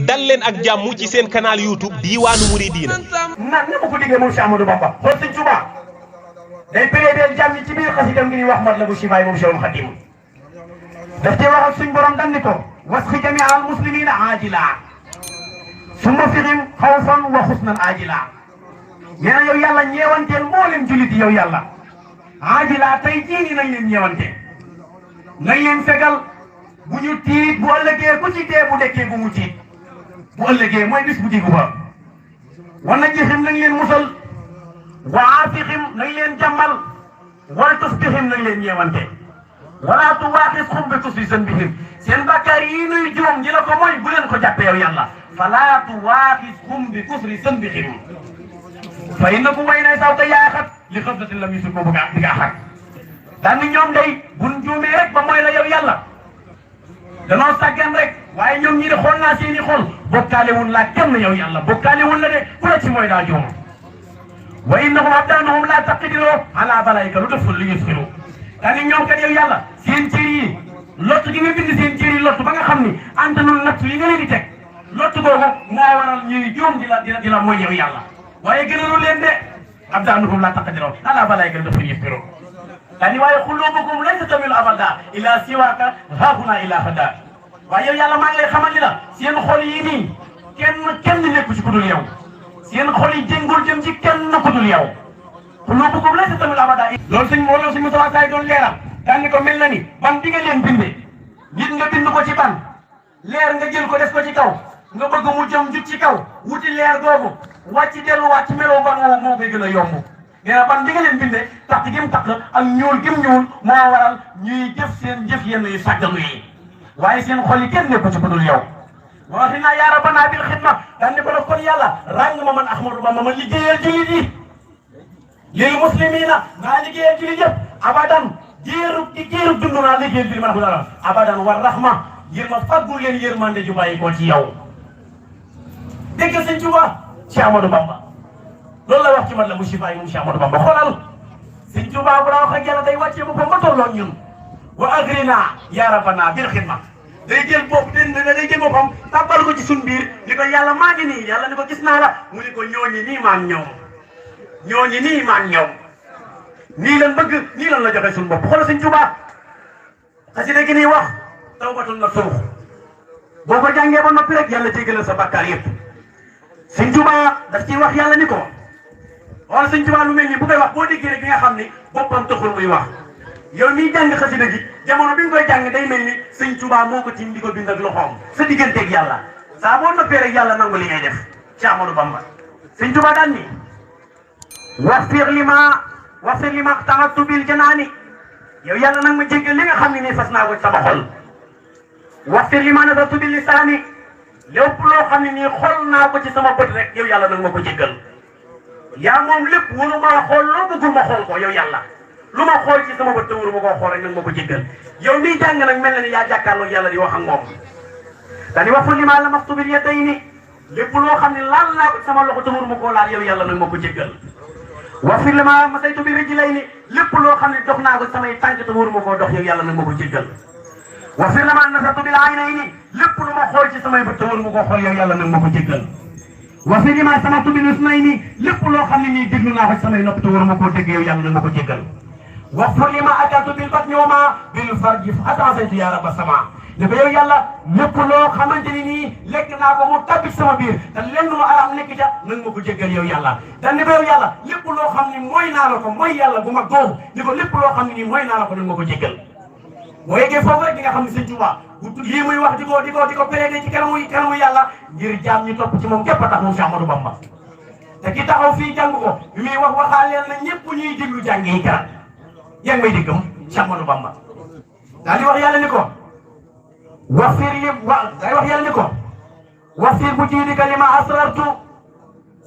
dal leen ak jàmm ci seen canal YouTube Diiwaanu Muridiina. na ko diggee moom Cheikh Amadou Bamba xool Sëñ Tuubaa day pérédeel jàmm ci biir xasidam gi ñuy wax Matlabu Chifaay moom Cheikhul Khadim daf cee wax ak suñ borom dan ni ko wasxi jamii al muslimina ajila summa fihim xawfan wa xusnan ajila nee na yow yàlla ñeewanteel mboolem julit yow yàlla ajila tey jii nii nañ leen ñeewante nañ leen fegal bu ñu tiit bu ëllëgee ku ci dee bu dekkee bu mu tiit bu ëllëgee mooy bis bu diggu ba wan na jixim nañ leen musal wa aafixim nañ leen jàmmal wal tusbixim nañ leen ñeewante wala tuwaaxisxum bi tusbi zanbihim seen bàkkaar yi nuy juum ñi la ko mooy bu leen ko jàppee yow yàlla fala tuwaaxisxum bi tusbi zanbihim fa innakum way nay saw te yaaxat li xëflatin lam yusu ko bëgg a diga xat daan ni ñoom day buñ juumee rek ba mooy la yow yàlla danoo sàggan rek waaye ñoom ñi de xool naa seeni xol bokkaale wun laa kenn yow yàlla bokkaale wun la de ku la ci mooy daa juum wa innahum abdaanahum laa taqdiroo ala balayka lu deful li yusxiru daani ñoom kat yow yàlla seen cër yi lott gi nga bind seen cër yi lott ba nga xam ni antanul natt yi nga leen di teg lott googu moo waral ñuy juum di la mooy yow yàlla waaye gënalu leen de abdaanahum laa taqdiroo ala balayka lu deful yusxiru daani waaye xulubukum laysa tamilu abada ila siwaaka haahuna ila hada waaye yow yàlla maa ngi lay xamal ni la seen xol yi nii kenn nekku ci ku dul yow seen xol yi jéngul jëm ci kenn ku dul yow xulubukum laysa tamilu abada loolu suñ Musaa Saay doon leeral daan ni ko mel na ni ban di nga leen binde nit nga bind ko ci ban leer nga jël ko def ko ci kaw nga bëgg mu jëm jut ci kaw wuti leer googu wàcc delluwaat ci meloo ban woowu moo koy gën a yomb nee na ban di nga leen binde tax gim tax ak ñuul gim ñuul moo waral ñuy jëf seen jëf yenn yu sàgganu yi waaye seen xol yi kenn nekku ci ku dul yow waxi naa yaa rabbana bil xidma daan ni ko def kon yàlla ràng ma man Ahmadou Bamba ma liggéeyal jullit yi lil muslimina naa liggéeyal jullit yëpp abadan géerub dund naa liggéeyal jullit man ko abadan war rahma ngir ma faggul leen yërmande ju bàyyi ko ci yow dégg Sëñ Tuubaa ci Ahmadou Bamba loolu la wax ci Matlabu Chifaay moom Cheikh Amadou Bamba xoolal Sëñ Tuubaa bu daa wax ak yàlla day wàccee boppam ba tolloo ñun wa agrina ya rabbana bil xidma day jël bopp day jël boppam tàbbal ko ci suñ biir ni ko yàlla maa ngi nii yàlla ni ko gis naa la mu ni ko ñooñi nii maan ñoom ñooñi nii maan ñoom nii lan bëgg nii lan la joxe suñ bopp xoolal Sëñ Tuubaa xasida gi nii wax tawbatun nasuux boo ko jàngee ba noppi rek yàlla jéggal sa bàkkaar yëpp Sëñ Tuubaa daf ciy wax yàlla ni ko wala Sëñ Tuubaa lu mel nii bu koy wax boo déggee rek bi nga xam ni boppam taxul muy wax yow miy jàng xasida gi jamono bi nga koy jàng day mel ni Sëñ Tuubaa moo ko tiim di ko bind ak loxoom sa digganteeg yàlla saa boo noppee rek yàlla nangu li ngay def Cheikh Amadou Bamba Sëñ Tuubaa daan ni wafir li ma taxattu bil janaani yow yàlla nag ma jéggal li nga xam ne nii fas naa ko sama xol wafir li ma nazartu bil lisaani lépp loo xam ne nii xool naa ko ci sama bët rek yow yàlla nag ma ko jéggal yaa moom lépp wuru maa xool loo bëggul ma xool ko yow yàlla lu ma xool ci sama bët te wuru ma koo xool rek nag ma ko jéggal yow miy jàng nag mel na ni yaa jàkkaarloog yàlla di wax ak moom dañuy wax li ma lamastu bil yadayni lépp loo xam ne laal naa ko sama loxo te wuru ma koo laal yow yàlla nag ma ko jéggal wafir li ma masaytu bi rijlayni lépp loo xam ne dox naa ko samay tànk te wuru ma koo dox yow yàlla nag ma ko jéggal wafir li ma nasartu bil aynayni lépp lu ma xool ci samay bët te wuru ma koo xool yow yàlla nag ma ko jéggal wafir li ma samatu bil usnayni lépp loo xam ne nii déglu naa ko ci samay nopp te wuru ma koo dégg yow yàlla nag ma ko jéggal wafir li ma akatu bil batni wa ma bil farji atasaytu ya rabba sama ne ko yow yàlla lépp loo xamante ni nii lekk naa ko mu tabbi sama biir te lenn lu araam nekk ca nag ma ko jéggal yow yàlla dan ne ko yow yàlla lépp loo xam ne mooy naa la ko mooy yàlla bu mag boobu ni ko lépp loo xam ne nii mooy naa la ko nag ma ko jéggal boo yeggee foofu rek di nga xam ne Sëñ Tuubaa lii muy wax di ko péréde ci kanamu yàlla ngir jaam ñu topp ci moom képp a tax moom Cheikh Amadou Bamba te ki taxaw fii jàng ko bi muy wax waxaaleel na ñëpp ñuy déglu jàng yi garab yaa ngi may déggam Cheikh Amadou Bamba daal di wax yàlla ni ko wafir bu jiidika li ma asrartu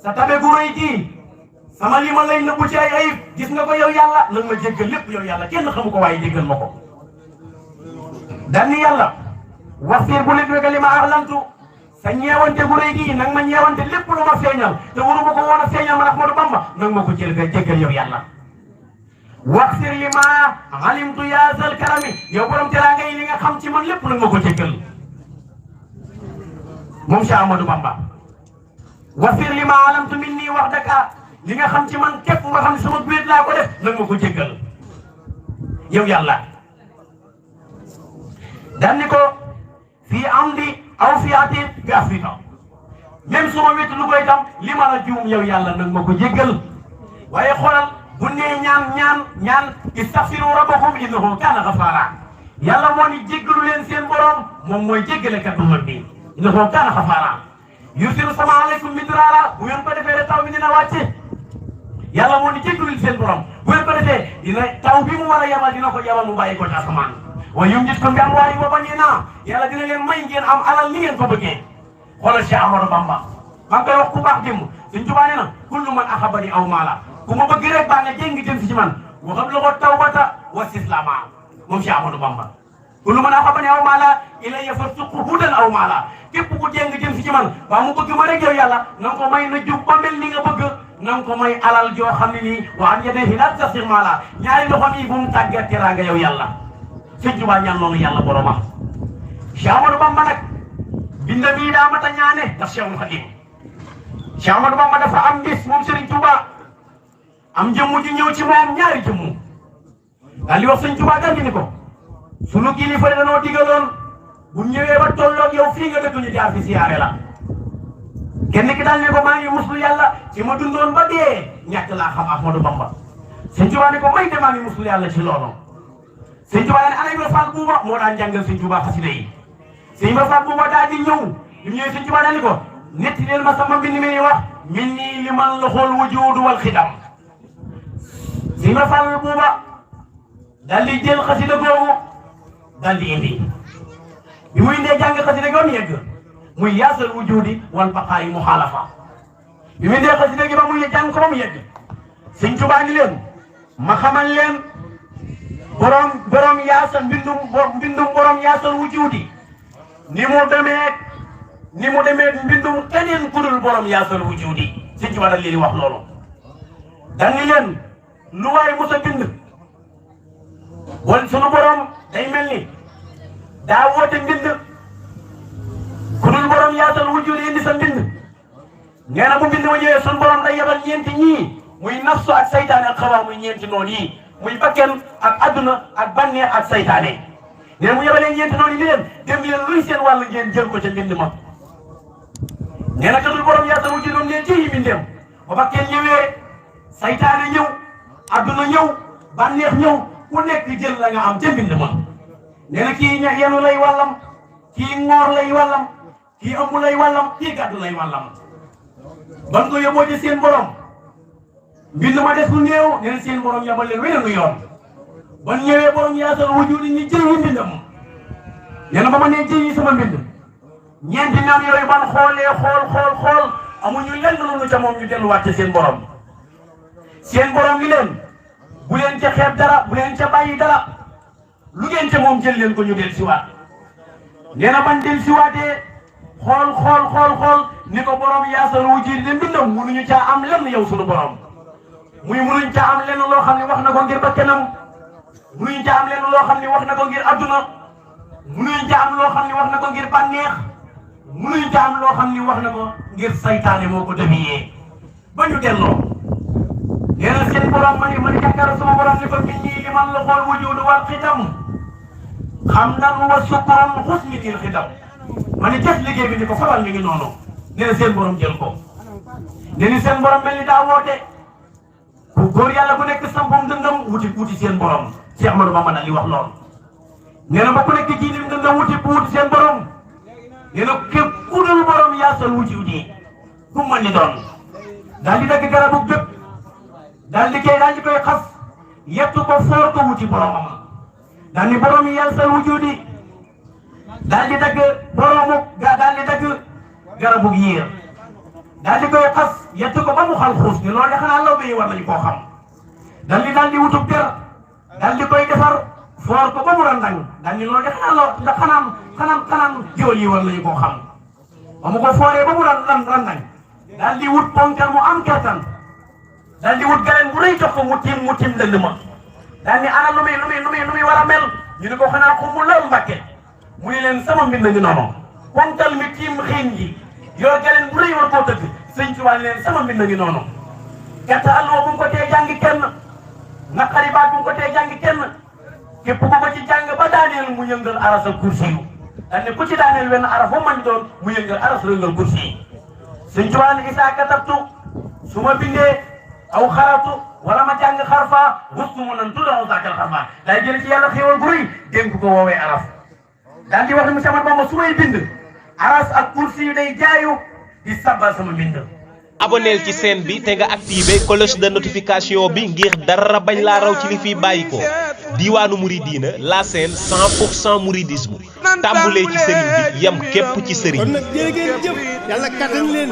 sa tabe gu rëy gi sama li ma lay nëbbu ci ay ayib gis nga ko yow yàlla nag ma jéggal lépp yow yàlla kenn xamu ko waaye jéggal ma ko dan ni yàlla wafir bu lidweka li ma arlantu sa ñeewante gu rëy gi nag ma ñeewante lépp lu ma feeñal te waru ma ko woon a feeñal man Ahmadou Bamba nag ma ko jéggal yow yàlla waxfir li ma alimtu yaa zal karami yow borom teraanga yi li nga xam ci man lépp nag ma ko jéggal moom Cheikh Ahmadou Bamba wasir li ma alamtu minni wax daka li nga xam ci man képp nga xam ne sama wéet laa ko def nag ma ko jéggal yow yàlla daan ni ko fii amdi aw fii ati bi afrika même su ma wéetu lu koy tam li ma la juum yow yàlla nag ma ko jéggal waaye xoolal bu nee ñaan istaghfiru rabbakum innahu kaana ghafaara yàlla moo ni jéggalu leen seen borom moom mooy jéggale kat bu mag bi innahu kaana ghafaara yursilu sama aleykum midraara bu ngeen ko defee rek taw bi dina wàcce yàlla moo ni jéggalu seen borom bu ngeen ko defee dina taw bi mu war a yabal dina ko yabal mu bàyyi ko ci asamaan wa yumditkum bi amwaalin wa baniina yàlla dina leen may ngeen am alal ni ngeen ko bëggee xoolal Cheikh Ahmadou Bamba maa ngi koy wax ku baax démb Sëñ Tuubaa nee na kullu man ahabbani aw maala ku ma bëgg rek baa nga jéngi jëm si ci man waxam la ko tawbata wa istislaama moom Cheikh Ahmadou Bamba kullu man ahabbani aw maala ilayya farzuqhu hudan aw maala képp ku jéng jëm si ci man waa mu bëgg ma rek yow yàlla na nga ko may na jub ba mel ni nga bëgg na nga ko may alal joo xam ne nii wa an yadayhi laa tasir maala ñaari loxoom yi bu mu tàggat teraanga yow yàlla Sëñ Tuubaa ñaan noonu yàlla boromam Cheikh Ahmadou Bamba nag bind bii daa mat a ñaane ndax Cheikhul Khadim Cheikh Ahmadou Bamba dafa am bis moom Serigne Touba am jëmmu ji ñëw ci moom ñaari jëmmu daal di wax Sëñ Tuubaa daal di ni ko sunu kilifa yi dañoo digaloon bu ñëwee ba tolloog yow fii nga dëkk ñu jaar fi siyaare la kenn ki daal ne ko maa ngi muslu yàlla ci ma dundoon ba dee ñàkk laa xam Ahmadou Bamba Sëñ Tuubaa ne ko may de maa ngi muslu yàlla ci loolu Sëñ Tuubaa ne ana Ibra Fall Buuba moo daan jàngal Sëñ Tuubaa xasida yi Sëñ Ibra Fall Buuba daal di ñëw ñu ñëwee Sëñ Tuubaa daal ni ko netti leen ma sama mbind mi wax min nii li man loxool wujuudu wal xidam Sëñ Ibra Fall Buuba daal di jël xasida googu daal di indi bi muy indee jàng xasida googu yegg muy yaasal wujuudi wal baqaayi muxaalafa bi muy indee xasida gi ba muy jàng ko ba mu yegg Sëñ Tuubaa ni leen ma xamal leen borom yaasal mbindum borom yaasal wujuudi ni mu demee mbindum keneen ku dul borom yaasal wujuudi Sëñ Tuubaa daal leen di wax loolu daal ni leen lu waay mos a bind wala sunu borom day mel ni daa woote mbind ku dul borom yaasal wujuudi indi sa mbind nee na bu mbind ma ñëwee sunu borom day yebal ñeenti ñii muy nafsu ak saytaane ak xawaa muy ñeenti noonu yi muy bakken ak adduna ak bànneex ak saytaane nee na mu yebalee ñeenti noonu yi ni leen dem leen luy seen wàll ngeen jël ko ca mbind ma nee na ka dul borom yaasal wujuudi doon leen ci mbindeem ba bakken ñëwee saytaane ñëw adduna ñëw bànneex ñëw ku nekk jël la nga am ca mbind ma nee na kii yenu lay wàllam kii ngoor lay wàllam kii ëmb lay wàllam kii gàddu lay wàllam ban ko yóbboo ci seen borom mbind ma des lu néew nee na seen borom yabal leen weneen lu yoon ban ñëwee borom yaasal wujuudi ñi jël wu mbindam nee na ba ma nee jël yi sama mbind ñeenti ñoom yooyu ban xoolee xool amuñu lenn lu nu ca moom ñu delluwaat ci seen borom li leen bu leen ca xeeb dara bu leen ca bàyyi dara lu ngeen ca moom jël leen ko ñu del siwaat nee na ban del siwaatee xool ni ko borom yaasal wujuudi ne mbindam munuñu caa am lenn yow sunu borom munuñ caa am lenn loo xam ne wax na ko ngir bakkanam munuñ caa am lenn loo xam ne wax na ko ngir adduna munuñ caa am loo xam ne wax na ko ngir bànneex munuñ caa am loo xam ne wax na ko ngir saytaane moo ko defiyee ba ñu delloo nee na seen borom ma ni jàkkaarloo sama borom ni ko min nii li man la xool wujuudu wal xidam xam nan wa sukkuran xusni til xidam ma ni jëf liggéey bi ni ko fabal mi ngi noonu nee na seen borom jël ko nee ni seen borom mel ni daa woote ku góor yàlla bu nekk sampam dëndam wuti seen borom Cheikh Ahmadou Bamba daal di wax lool nee na ba ku nekk ci nim dëndam wuti seen borom nee na képp ku dul borom yaasal wujuudi ku mën ni doon daal di dagg garabu bépp daal di koy xas yettu ko foor ko wuti boromam daal ni borom yaasal wujuudi daal di dagg garabu yiir daal di koy xas yettu ko ba mu xal xuus ni loolu de xanaa law bi war nañu koo xam daal di wutub der daal di koy defar foor ko ba mu randang daal ni loolu de xanaa jiwal yi war nañu koo xam ba mu ko fooree ba mu randang daal di wut ponkal mu am kertan daal di wut galeen bu rëy jox ko mu tim dënd ma daal ni ana lu muy war a mel ñu ne ko xanaa ko mu lool Mbàkke mu ni leen sama mbind ngi noonu ponkal mi tiim xiin ji yoo geleen bu rëy war koo tëgg sëñ Tuubaa leen sama mbind ngi noonu gerte àlloo bu mu ko tee jàngi kenn naqari baat bu mu ko tee jàngi kenn képp ku ko ci jàng ba daaneel mu yëngal aras ak kursi yu dañ ne ku ci daaneel wenn aras foo mañ doon mu yëngal aras rëngal kursi yi sëñ Tuubaa ne isaa katabtu su ma bindee aw xaratu wala ma jàng xarfa wustu mu nan tuddaw saakal xarfa day jël ci yàlla xéewal gu rëy dénk ko woowee aras daal di wax ne monsieur Ahmad Bamba su may bind aras ak kursi yu day jaayu di sabbal sama mbind abonneel ci chaîne bi te nga activé cloche de notification bi ngir dara bañ laa raw ci li fiy bàyyi ko Diiwaanu Mouridina la chaîne 100% mouridisme tàmbulee ci sëriñ bi yem képp ci sëriñ kon nag jërë ngeen jëf yàlla kattan leen